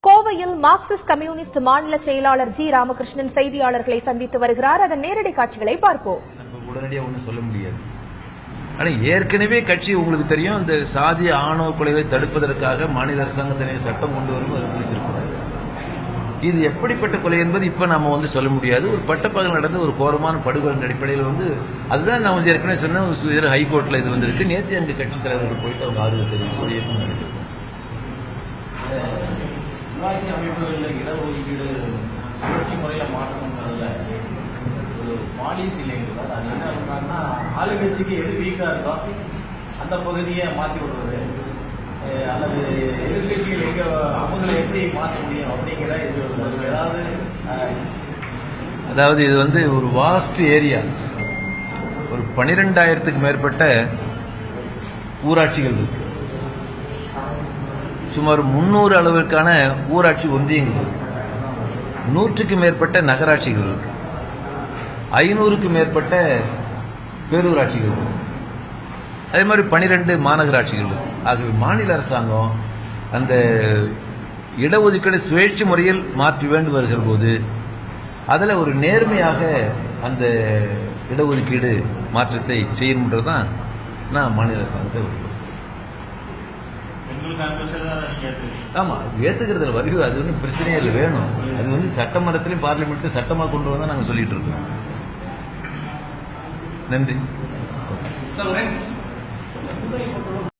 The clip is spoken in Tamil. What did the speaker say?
கோவையில் மார்க்சிஸ்ட் கம்யூனிஸ்ட் மாநில செயலாளர் ஜி ராமகிருஷ்ணன் செய்தியாளர்களை சந்தித்து வருகிறார். அதன் நேரடி காட்சிகளை பார்ப்போம். உடனடியாக ஒன்றும் சொல்ல முடியாது. ஆனால் ஏற்கனவே கட்சி உங்களுக்கு தெரியும், இந்த சாதி ஆணவ கொலைகளை தடுப்பதற்காக மாநில அரசாங்கத்தினை சட்டம் கொண்டு வரும் அறிவித்திருக்கிறார். இது எப்படிப்பட்ட கொலை என்பது இப்ப நாம சொல்ல முடியாது. ஒரு பட்டப்பகல் நடந்த ஒரு கோரமான படுகொலை அடிப்படையில் அதுதான் நான் ஏற்கனவே சொன்ன ஹைகோர்ட்ல இது வந்திருக்கு. நேற்று அங்கு கட்சி தலைவர்கள் போயிட்டு அவங்க ஆறுதல் தெரிவித்து உள்ளாட்சி அமைப்புகளில் இடஒதுக்கீடு சுழற்சி முறையில் மாற்றணுங்கிறதுல ஒரு பாலிசி இல்லைங்கிறது. அது என்ன சொல்றாங்கன்னா, ஆளுங்கட்சிக்கு எது வீக்காக இருக்கோ அந்த பகுதியை மாற்றி விடுறது, அல்லது எதிர்கட்சிகள் எங்க அவங்களை எப்படி மாற்ற முடியும் அப்படிங்கிற இது ஏதாவது. அதாவது இது ஒரு வாஸ்ட் ஏரியா, ஒரு 12,000க்கு மேற்பட்ட ஊராட்சிகள் இருக்கு. சுமார் 300 அளவிற்கான ஊராட்சி ஒன்றியங்கள், 100க்கு மேற்பட்ட நகராட்சிகள் இருக்கு, 500க்கு மேற்பட்ட பேரூராட்சிகள் இருக்கு, அதே மாதிரி 12 மாநகராட்சிகள் இருக்கு. ஆகவே மாநில அரசாங்கம் அந்த இடஒதுக்கீடு சுழற்சி முறையில் மாற்றி வேண்டும் வருகிற போது அதில் ஒரு நேர்மையாக அந்த இடஒதுக்கீடு மாற்றத்தை செய்யணுன்றதுதான் நான் மாநில அரசாங்கத்தை ஆமா ஏத்துக்கிறதுல வருகிறது. அது ஒன்றும் பிரச்சனையே இல்லை, வேணும். அது சட்டமன்றத்திலையும் பார்லிமெண்ட்லையும் சட்டமா கொண்டு வந்தா நாங்க சொல்லிட்டு இருக்கோம். நன்றி.